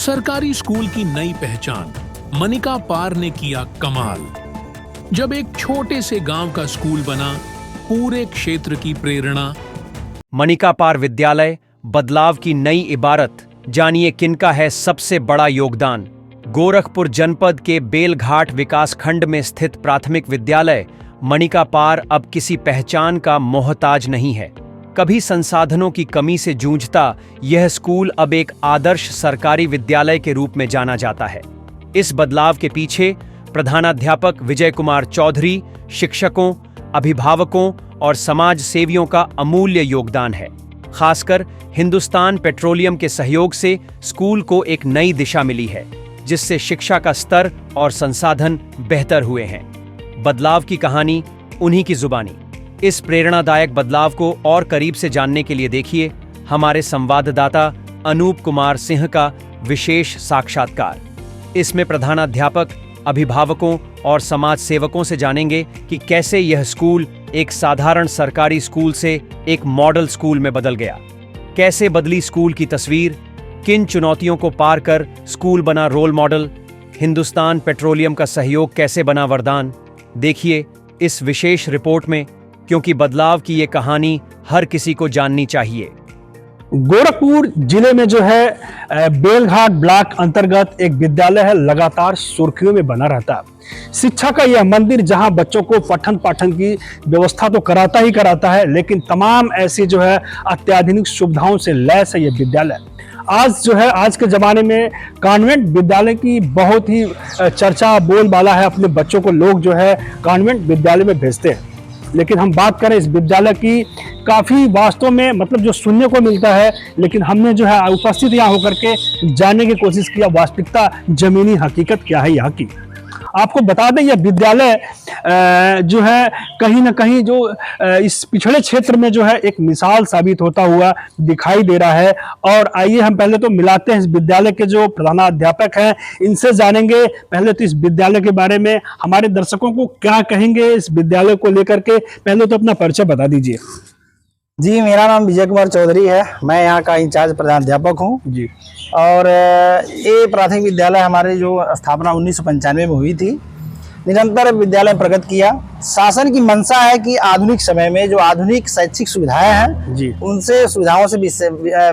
सरकारी स्कूल की नई पहचान मनिका पार ने किया कमाल। जब एक छोटे से गांव का स्कूल बना, पूरे क्षेत्र की प्रेरणा। मनिका पार विद्यालय बदलाव की नई इबारत। जानिए किनका है सबसे बड़ा योगदान। गोरखपुर जनपद के बेलघाट विकासखंड में स्थित प्राथमिक विद्यालय मनिका पार अब किसी पहचान का मोहताज नहीं है। कभी संसाधनों की कमी से जूझता यह स्कूल अब एक आदर्श सरकारी विद्यालय के रूप में जाना जाता है। इस बदलाव के पीछे प्रधानाध्यापक विजय कुमार चौधरी, शिक्षकों, अभिभावकों और समाज सेवियों का अमूल्य योगदान है। खासकर हिंदुस्तान पेट्रोलियम के सहयोग से स्कूल को एक नई दिशा मिली है, जिससे शिक्षा का स्तर और संसाधन बेहतर हुए हैं। बदलाव की कहानी उन्हीं की जुबानी। इस प्रेरणादायक बदलाव को और करीब से जानने के लिए देखिए हमारे संवाददाता अनूप कुमार सिंह का विशेष साक्षात्कार। इसमें प्रधानाध्यापक, अभिभावकों और समाज सेवकों से जानेंगे कि कैसे यह स्कूल एक साधारण सरकारी स्कूल से एक मॉडल स्कूल में बदल गया, कैसे बदली स्कूल की तस्वीर, किन चुनौतियों को पार कर स्कूल बना रोल मॉडल, हिंदुस्तान पेट्रोलियम का सहयोग कैसे बना वरदान। देखिए इस विशेष रिपोर्ट में, क्योंकि बदलाव की ये कहानी हर किसी को जाननी चाहिए। गोरखपुर जिले में जो है बेलघाट ब्लॉक अंतर्गत एक विद्यालय है, लगातार सुर्खियों में बना रहता है। शिक्षा का यह मंदिर जहां बच्चों को पठन पाठन की व्यवस्था तो कराता ही कराता है, लेकिन तमाम ऐसी जो है अत्याधुनिक सुविधाओं से लैस है यह विद्यालय। आज जो है आज के ज़माने में कॉन्वेंट विद्यालय की बहुत ही चर्चा बोलबाला है। अपने बच्चों को लोग जो है कॉन्वेंट विद्यालय में भेजते हैं, लेकिन हम बात करें इस विद्यालय की, काफ़ी वास्तव में मतलब जो सुनने को मिलता है, लेकिन हमने जो है उपस्थित यहाँ होकर के जानने की कोशिश किया वास्तविकता, जमीनी हकीकत क्या है यहाँ की। आपको बता दें यह विद्यालय जो है कहीं ना कहीं जो इस पिछड़े क्षेत्र में जो है एक मिसाल साबित होता हुआ दिखाई दे रहा है। और आइए हम पहले तो मिलाते हैं इस विद्यालय के जो प्रधानाध्यापक हैं, इनसे जानेंगे पहले तो इस विद्यालय के बारे में, हमारे दर्शकों को क्या कहेंगे इस विद्यालय को लेकर के। पहले तो अपना परिचय बता दीजिए। जी, मेरा नाम विजय कुमार चौधरी है, मैं यहाँ का इंचार्ज प्रधानाध्यापक हूँ जी। और ये प्राथमिक विद्यालय हमारे जो स्थापना 1995 में हुई थी, निरंतर विद्यालय प्रगति किया। शासन की मंशा है कि आधुनिक समय में जो आधुनिक शैक्षिक सुविधाएं हैं जी, उनसे सुविधाओं से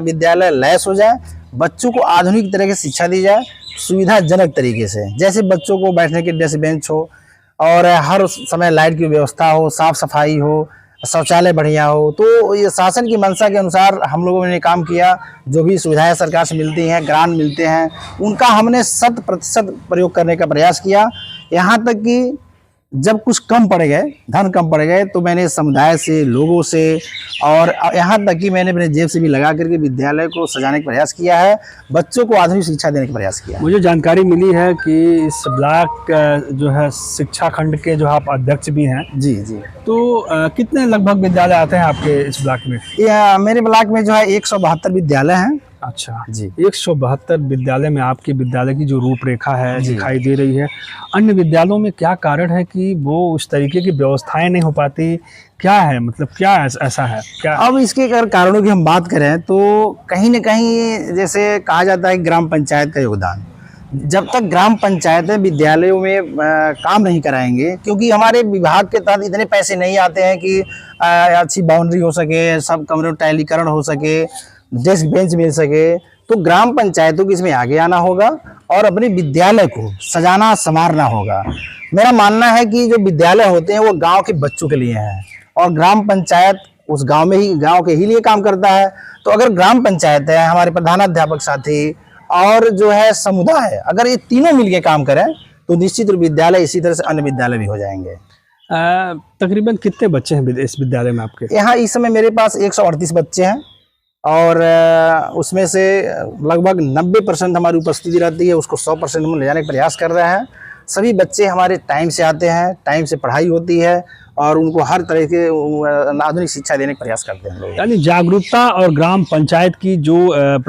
विद्यालय लैस हो जाए, बच्चों को आधुनिक तरह की शिक्षा दी जाए, सुविधाजनक तरीके से। जैसे बच्चों को बैठने के डेस्क बेंच हो और हर समय लाइट की व्यवस्था हो, साफ सफाई हो, शौचालय बढ़िया हो। तो ये शासन की मंशा के अनुसार हम लोगों ने काम किया। जो भी सुविधाएं सरकार से मिलती हैं, ग्रांट मिलते हैं, उनका हमने 100% प्रयोग करने का प्रयास किया। यहाँ तक कि जब कुछ कम पड़ गए, धन कम पड़ गए, तो मैंने समुदाय से, लोगों से और यहाँ तक कि मैंने अपने जेब से भी लगा करके विद्यालय को सजाने का प्रयास किया है, बच्चों को आधुनिक शिक्षा देने का प्रयास किया। मुझे जानकारी मिली है कि इस ब्लॉक जो है शिक्षा खंड के जो आप अध्यक्ष भी हैं। जी जी। तो कितने लगभग विद्यालय आते हैं आपके इस ब्लॉक में? मेरे ब्लॉक में जो है 172 विद्यालय हैं। अच्छा जी। 172 विद्यालय में आपके विद्यालय की जो रूपरेखा है दिखाई दे रही है। अन्य विद्यालयों में क्या कारण है कि वो उस तरीके की व्यवस्थाएं नहीं हो पाती? क्या है, मतलब क्या ऐसा है क्या? अब इसके अगर कारणों की हम बात करें तो कहीं न कहीं जैसे कहा जाता है ग्राम पंचायत का योगदान। जब तक ग्राम पंचायतें विद्यालयों में काम नहीं कराएंगे, क्योंकि हमारे विभाग के तहत इतने पैसे नहीं आते हैं कि अच्छी बाउंड्री हो सके, सब कमरों टाइलीकरण हो सके, डेस्क बेंच मिल सके। तो ग्राम पंचायतों को इसमें आगे आना होगा और अपने विद्यालय को सजाना संवारना होगा। मेरा मानना है कि जो विद्यालय होते हैं वो गांव के बच्चों के लिए हैं और ग्राम पंचायत उस गांव में ही, गांव के ही लिए काम करता है। तो अगर ग्राम पंचायत है, हमारे प्रधानाध्यापक साथी और जो है समुदाय, अगर ये तीनों मिलकर काम करें तो निश्चित रूप विद्यालय इसी तरह से अन्य विद्यालय भी हो जाएंगे। तकरीबन कितने बच्चे हैं इस विद्यालय में आपके? यहाँ इस समय मेरे पास 138 बच्चे हैं और उसमें से लगभग 90% हमारी उपस्थिति रहती है, उसको 100% हम ले जाने का प्रयास कर रहे हैं। सभी बच्चे हमारे टाइम से आते हैं, टाइम से पढ़ाई होती है और उनको हर तरह के आधुनिक शिक्षा देने का प्रयास करते हैं हम लोग। यानी जागरूकता और ग्राम पंचायत की जो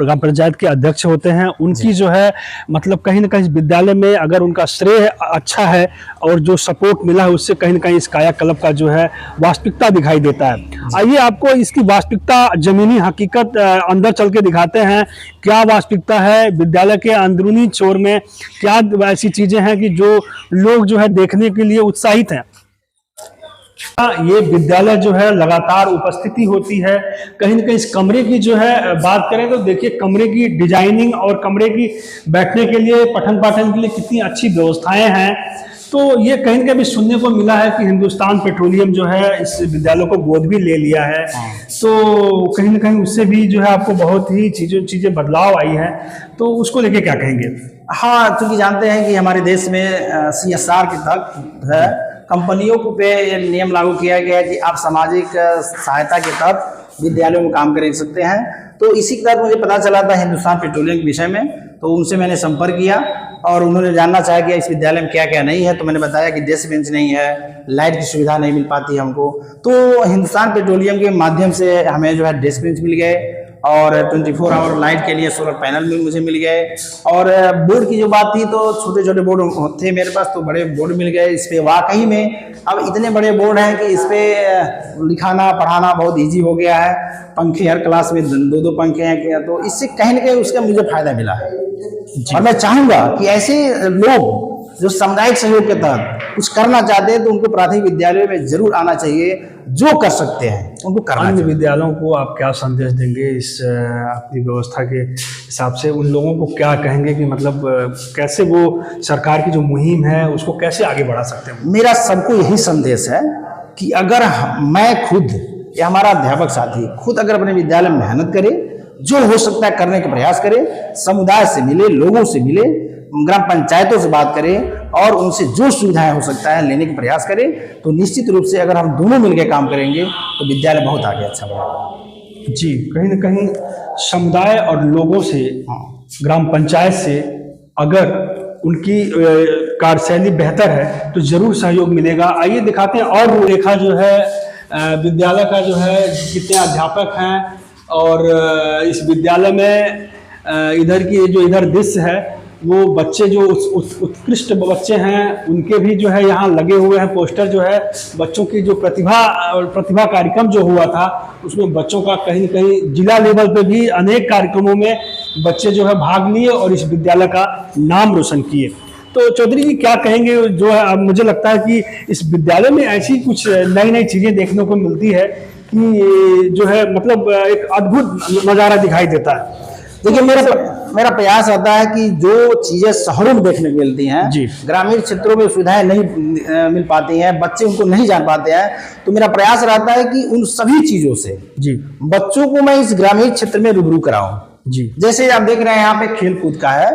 ग्राम पंचायत के अध्यक्ष होते हैं उनकी जो है मतलब कहीं ना कहीं विद्यालय में अगर उनका श्रेय अच्छा है और जो सपोर्ट मिला है उससे कहीं ना कहीं इस कायाकल्प का जो है वास्तविकता दिखाई देता है। आइए आपको इसकी वास्तविकता, जमीनी हकीकत अंदर चल के दिखाते हैं। क्या वास्तविकता है विद्यालय के अंदरूनी छोर में, क्या ऐसी चीजें हैं कि जो लोग जो है देखने के लिए उत्साहित हैं। ये विद्यालय जो है लगातार उपस्थिति होती है। कहीं ना कहीं इस कमरे की जो है बात करें तो देखिए कमरे की डिजाइनिंग और कमरे की बैठने के लिए, पठन पाठन के लिए कितनी अच्छी व्यवस्थाएं हैं। तो ये कहीं ना कहीं सुनने को मिला है कि हिंदुस्तान पेट्रोलियम जो है इस विद्यालय को गोद भी ले लिया है। तो कहीं ना कहीं उससे भी जो है आपको बहुत ही चीजें बदलाव आई है, तो उसको लेके क्या कहेंगे? हाँ, क्योंकि जानते हैं कि हमारे देश में CSR के तहत है, कंपनियों को पे नियम लागू किया गया है कि आप सामाजिक सहायता के तहत विद्यालयों में काम कर सकते हैं। तो इसी के तहत मुझे पता चला था हिंदुस्तान पेट्रोलियम के विषय में, तो उनसे मैंने संपर्क किया और उन्होंने जानना चाहा कि इस विद्यालय में क्या क्या नहीं है। तो मैंने बताया कि डेस्क बेंच नहीं है, लाइट की सुविधा नहीं मिल पाती हमको। तो हिंदुस्तान पेट्रोलियम के माध्यम से हमें जो है डेस्क बेंच मिल गए और 24 आवर लाइट के लिए सोलर पैनल भी मुझे मिल गए। और बोर्ड की जो बात थी तो छोटे छोटे बोर्ड थे मेरे पास, तो बड़े बोर्ड मिल गए। इस पे वाकई में अब इतने बड़े बोर्ड हैं कि इस पे लिखाना पढ़ाना बहुत इजी हो गया है। पंखे हर क्लास में 2-2 पंखे हैं, तो इससे कहीं ना कहीं उसका मुझे फायदा मिला है। और मैं चाहूँगा कि ऐसे लोग जो सामुदायिक सहयोग के तहत कुछ करना चाहते हैं तो उनको प्राथमिक विद्यालयों में जरूर आना चाहिए। जो कर सकते हैं उनको करना चाहिए। विद्यालयों को आप क्या संदेश देंगे इस अपनी व्यवस्था के हिसाब से? उन लोगों को क्या कहेंगे कि मतलब कैसे वो सरकार की जो मुहिम है उसको कैसे आगे बढ़ा सकते हैं? मेरा सबको यही संदेश है कि अगर मैं खुद या हमारा अध्यापक साथी खुद अगर अपने विद्यालय में मेहनत करे, जो हो सकता है करने का प्रयास करे, समुदाय से मिले, लोगों से मिले, ग्राम पंचायतों से बात करें और उनसे जो सुविधाएं हो सकता है लेने का प्रयास करें, तो निश्चित रूप से अगर हम दोनों मिलकर काम करेंगे तो विद्यालय बहुत आगे अच्छा बढ़ेगा। जी, कहीं ना कहीं समुदाय और लोगों से, ग्राम पंचायत से अगर उनकी कार्यशैली बेहतर है तो जरूर सहयोग मिलेगा। आइए दिखाते हैं और रूपरेखा जो है विद्यालय का, जो है कितने अध्यापक हैं और इस विद्यालय में इधर की जो इधर दृश्य है वो बच्चे जो उत्कृष्ट बच्चे हैं उनके भी जो है यहाँ लगे हुए हैं पोस्टर। जो है बच्चों की जो प्रतिभा कार्यक्रम जो हुआ था उसमें बच्चों का कहीं न कहीं जिला लेवल पे भी अनेक कार्यक्रमों में बच्चे जो है भाग लिए और इस विद्यालय का नाम रोशन किए। तो चौधरी जी क्या कहेंगे? जो है अब मुझे लगता है कि इस विद्यालय में ऐसी कुछ नई नई चीज़ें देखने को मिलती है कि जो है मतलब एक अद्भुत नज़ारा दिखाई देता है। देखिए, मेरा प्रयास रहता है कि जो चीजें शहरों में देखने को मिलती हैं, ग्रामीण क्षेत्रों में सुविधाएं नहीं मिल पाती हैं, बच्चे उनको नहीं जान पाते हैं, तो मेरा प्रयास रहता है कि उन सभी चीजों से बच्चों को मैं इस ग्रामीण क्षेत्र में रूबरू कराऊं। जैसे आप देख रहे हैं यहाँ पे खेल कूद का है,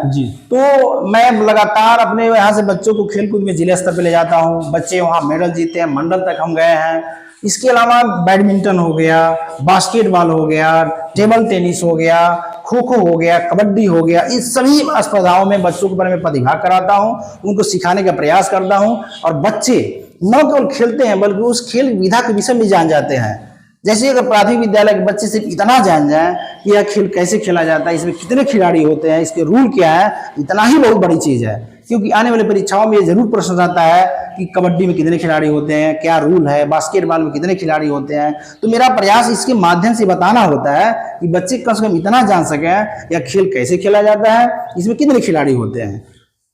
तो मैं लगातार अपने यहाँ से बच्चों को खेल कूद में जिला स्तर पे ले जाता हूँ। बच्चे वहाँ मेडल जीते हैं, मंडल तक हम गए हैं। इसके अलावा बैडमिंटन हो गया, बास्केटबॉल हो गया, टेबल टेनिस हो गया, खो खो हो गया, कबड्डी हो गया, इस सभी स्पर्धाओं में बच्चों के बारे में प्रतिभा कराता हूं, उनको सिखाने का प्रयास करता हूं। और बच्चे न केवल खेलते हैं बल्कि उस खेल विधा के विषय में जान जाते हैं। जैसे अगर प्राथमिक विद्यालय के बच्चे सिर्फ इतना जान जाए कि यह खेल कैसे खेला जाता है, इसमें कितने खिलाड़ी होते हैं, इसके रूल क्या है, इतना ही बहुत बड़ी चीज है। क्योंकि आने वाली परीक्षाओं में ये जरूर प्रश्न रहता है कि कबड्डी में कितने खिलाड़ी होते हैं, क्या रूल है, बास्केटबॉल में कितने खिलाड़ी होते हैं। तो मेरा प्रयास इसके माध्यम से बताना होता है कि बच्चे कम से कम इतना जान सकें या खेल कैसे खेला जाता है, इसमें कितने खिलाड़ी होते हैं।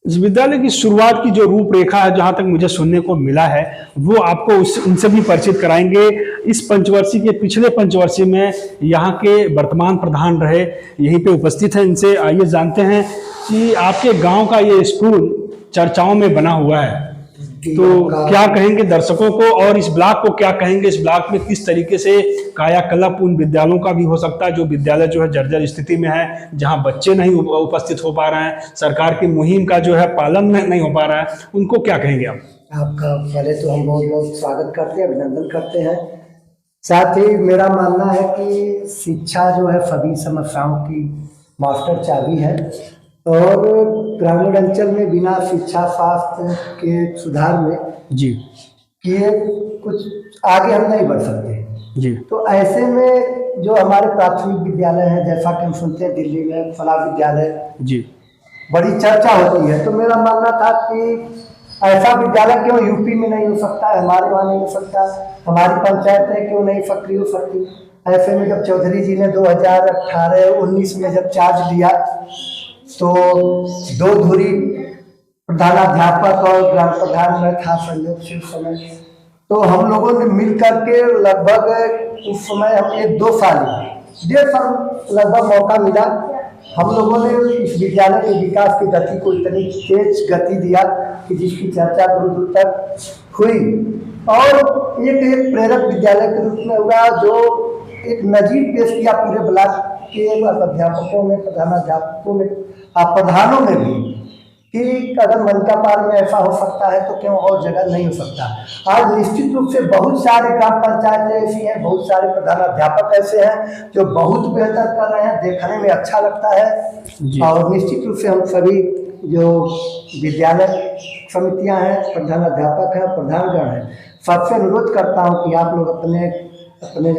इस विद्यालय की शुरुआत की जो रूपरेखा है, जहां तक मुझे सुनने को मिला है, वो आपको उनसे भी परिचित कराएंगे। इस पंचवर्षीय के पिछले पंचवर्षीय में यहाँ के वर्तमान प्रधान रहे, यहीं पे उपस्थित हैं। इनसे आइए जानते हैं कि आपके गांव का ये स्कूल चर्चाओं में बना हुआ है, तो क्या कहेंगे दर्शकों को, और इस ब्लॉक को क्या कहेंगे? इस ब्लॉक में किस तरीके से कायाकल्प उन विद्यालयों का भी हो सकता है जो विद्यालय जो है जर्जर स्थिति में है, जहां बच्चे नहीं उपस्थित हो पा रहे हैं, सरकार की मुहिम का जो है पालन नहीं हो पा रहा है, उनको क्या कहेंगे आप? आपका पहले तो हम बहुत बहुत स्वागत करते हैं, अभिनंदन करते हैं। साथ ही मेरा मानना है कि शिक्षा जो है सभी समस्याओं की मास्टर चाबी है और ग्रामीण अंचल में बिना शिक्षा स्वास्थ्य के सुधार में किए कुछ आगे हम नहीं बढ़ सकते। जी। तो ऐसे में जो हमारे प्राथमिक विद्यालय हैं, जैसा कि हम सुनते हैं दिल्ली में फला विद्यालय जी। बड़ी चर्चा होती है, तो मेरा मानना था कि ऐसा विद्यालय क्यों यूपी में नहीं हो सकता है, हमारे वहाँ नहीं हो सकता, हमारी पंचायतें क्यों नहीं सक्रिय हो सकती। ऐसे में जब चौधरी जी ने 2018-19 में जब चार्ज लिया तो 2 धुरी प्रधानाध्यापक और ग्राम प्रधान में था संयोग से उस समय, तो हम लोगों ने मिल करके लगभग उस समय हम 1-2 साल 1.5 साल लगभग मौका मिला। हम लोगों ने इस विद्यालय के विकास की गति को इतनी तेज गति दिया कि जिसकी चर्चा दूर दूर तक हुई और एक प्रेरक विद्यालय के रूप में हुआ, जो एक नजीर पेश किया पूरे ब्लॉक के अध्यापकों में, प्रधानाध्यापकों में, प्रधानों में भी, कि अगर मनिका पार में ऐसा हो सकता है तो क्यों और जगह नहीं हो सकता। आज निश्चित रूप से बहुत सारे ग्राम पंचायतें ऐसी हैं, बहुत सारे प्रधानाध्यापक ऐसे हैं जो बहुत बेहतर कर रहे हैं, देखने में अच्छा लगता है। और निश्चित रूप से हम सभी जो विद्यालय समितियां हैं, प्रधानाध्यापक हैं, प्रधानगण हैं, सबसे अनुरोध करता हूं कि आप लोग अपने अपने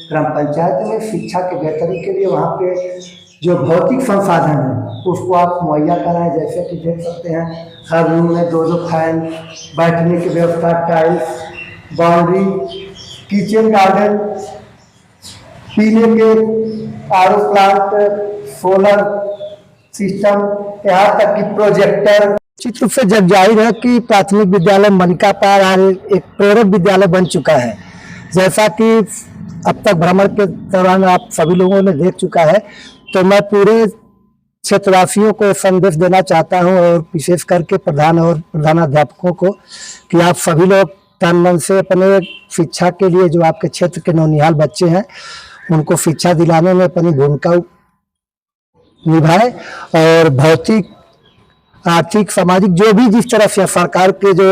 ग्राम पंचायत में शिक्षा के बेहतरी के लिए वहाँ पे जो भौतिक संसाधन है उसको आप मुहैया कराएं। जैसे कि देख सकते हैं हर रूम में 2-2 फैन, बैठने की व्यवस्था, टाइल्स, बाउंड्री, किचन गार्डन, पीने के आरओ प्लांट, सोलर सिस्टम, यहाँ तक कि प्रोजेक्टर। निश्चित रूप से जग जाहिर है कि प्राथमिक विद्यालय मनिका पार एक प्रेरक विद्यालय बन चुका है। जैसा कि अब तक भ्रमण के दौरान आप सभी लोगों ने देख चुका है, तो मैं पूरे क्षेत्रवासियों को संदेश देना चाहता हूं और विशेष करके प्रधान और प्रधानाध्यापकों को कि आप सभी लोग तन मन से अपने शिक्षा के लिए जो आपके क्षेत्र के नौनिहाल बच्चे हैं उनको शिक्षा दिलाने में अपनी भूमिका निभाएं और भौतिक, आर्थिक, सामाजिक जो भी जिस तरह से सरकार के जो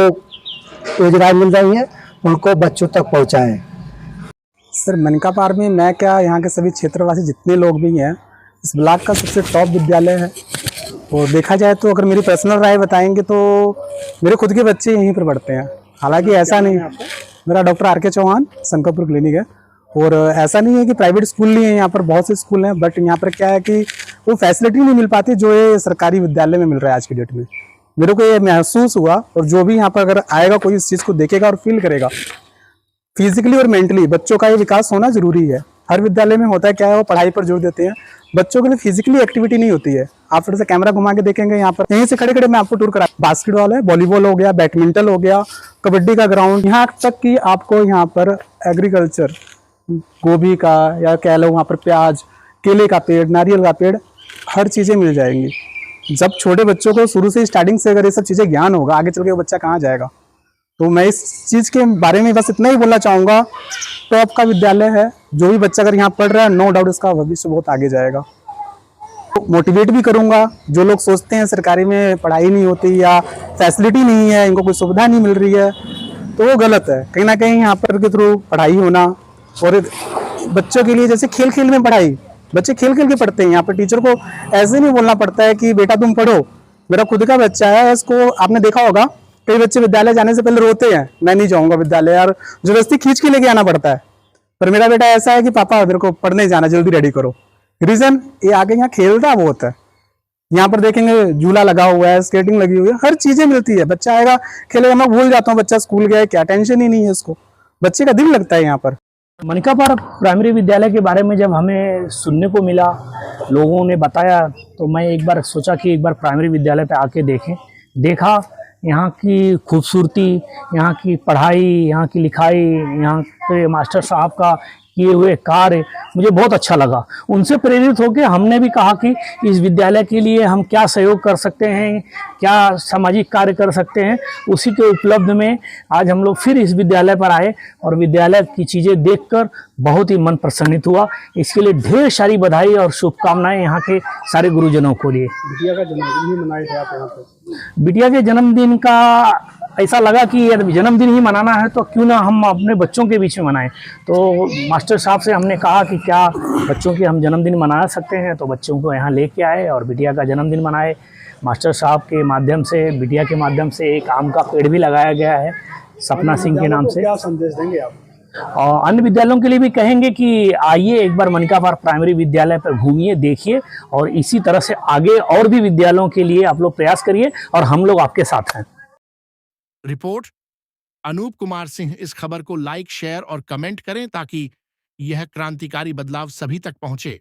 योजनाएं मिल रही हैं उनको बच्चों तक पहुँचाएँ। सर मनिका पार में मैं क्या, यहाँ के सभी क्षेत्रवासी जितने लोग भी हैं, इस ब्लॉक का सबसे टॉप विद्यालय है। और देखा जाए तो अगर मेरी पर्सनल राय बताएंगे तो मेरे खुद के बच्चे यहीं पर पढ़ते हैं। हालांकि ऐसा नहीं, मेरा डॉक्टर आर के चौहान शंकरपुर क्लिनिक है, और ऐसा नहीं है कि प्राइवेट स्कूल नहीं है, यहाँ पर बहुत से स्कूल हैं, बट यहाँ पर क्या है कि वो फैसिलिटी नहीं मिल पाती जो ये सरकारी विद्यालय में मिल रहा है आज की डेट में। मेरे को ये महसूस हुआ, और जो भी यहाँ पर अगर आएगा कोई इस चीज़ को देखेगा और फील करेगा, फिजिकली और मेंटली बच्चों का ये विकास होना जरूरी है। हर विद्यालय में होता है क्या है, वो पढ़ाई पर जोर देते हैं, बच्चों के लिए फिजिकली एक्टिविटी नहीं होती है। आप थोड़ा सा कैमरा घुमा के देखेंगे, यहाँ पर यहीं से खड़े खड़े मैं आपको टूर करा, बास्केटबॉल है, वॉलीबॉल हो गया, बैडमिंटन हो गया, कबड्डी का ग्राउंड, यहाँ तक कि आपको यहाँ पर एग्रीकल्चर, गोभी का या कह लो वहाँ पर प्याज, केले का पेड़, नारियल का पेड़, हर चीज़ें मिल जाएंगी। जब छोटे बच्चों को शुरू से स्टार्टिंग से अगर ये सब चीज़ें ज्ञान होगा, आगे चल के वो बच्चा कहाँ जाएगा। तो मैं इस चीज़ के बारे में बस इतना ही बोलना चाहूँगा, टॉप का विद्यालय है, जो भी बच्चा अगर यहाँ पढ़ रहा है नो डाउट इसका भविष्य बहुत आगे जाएगा। तो मोटिवेट भी करूँगा जो लोग सोचते हैं सरकारी में पढ़ाई नहीं होती या फैसिलिटी नहीं है, इनको कोई सुविधा नहीं मिल रही है, तो वो गलत है। कहीं ना कहीं यहाँ पर के थ्रू पढ़ाई होना, और बच्चों के लिए जैसे खेल खेल में पढ़ाई, बच्चे खेल खेल के पढ़ते हैं। यहाँ पर टीचर को ऐसे नहीं बोलना पड़ता है कि बेटा तुम पढ़ो। मेरा खुद का बच्चा है, इसको आपने देखा होगा, कई बच्चे विद्यालय जाने से पहले रोते हैं, मैं नहीं जाऊंगा विद्यालय यार, जबरदस्ती खींच के लेके आना पड़ता है। पर मेरा बेटा ऐसा है कि पापा मेरे को पढ़ने जाना, जल्दी रेडी करो। रीजन ये आगे यहाँ खेलता बहुत है। यहाँ पर देखेंगे झूला लगा हुआ है, स्केटिंग लगी हुई है, हर चीजें मिलती है। बच्चा आएगा खेलेगा, मैं भूल जाता हूँ बच्चा स्कूल गया है क्या, टेंशन ही नहीं है उसको, बच्चे का दिल लगता है यहाँ पर। मनिका पार प्राइमरी विद्यालय के बारे में जब हमें सुनने को मिला, लोगों ने बताया, तो मैं एक बार सोचा कि एक बार प्राइमरी विद्यालय पे आके देखा यहाँ की खूबसूरती, यहाँ की पढ़ाई, यहाँ की लिखाई, यहाँ के मास्टर साहब का किए हुए कार्य मुझे बहुत अच्छा लगा। उनसे प्रेरित होकर हमने भी कहा कि इस विद्यालय के लिए हम क्या सहयोग कर सकते हैं, क्या सामाजिक कार्य कर सकते हैं। उसी के उपलब्ध में आज हम लोग फिर इस विद्यालय पर आए और विद्यालय की चीज़ें देखकर बहुत ही मन प्रसन्नित हुआ। इसके लिए ढेर सारी बधाई और शुभकामनाएं यहाँ के सारे गुरुजनों को लिए। बिटिया का जन्मदिन भी मनाए थे आप यहाँ पर? बिटिया के जन्मदिन का ऐसा लगा कि यदि जन्मदिन ही मनाना है तो क्यों ना हम अपने बच्चों के बीच में मनाएं। तो मास्टर साहब से हमने कहा कि क्या बच्चों के हम जन्मदिन मना सकते हैं, तो बच्चों को यहाँ लेके आए और बिटिया का जन्मदिन मनाए। मास्टर साहब के माध्यम से, बिटिया के माध्यम से एक आम का पेड़ भी लगाया गया है। सपना सिंह के नाम से। क्या संदेश देंगे आप? और अन्य विद्यालयों के लिए भी कहेंगे कि आइए एक बार मनिका पार प्राइमरी विद्यालय पर घूमिए, देखिए, और इसी तरह से आगे और भी विद्यालयों के लिए आप लोग प्रयास करिए और हम लोग आपके साथ हैं। रिपोर्ट अनूप कुमार सिंह। इस खबर को लाइक, शेयर और कमेंट करें ताकि यह क्रांतिकारी बदलाव सभी तक पहुंचे।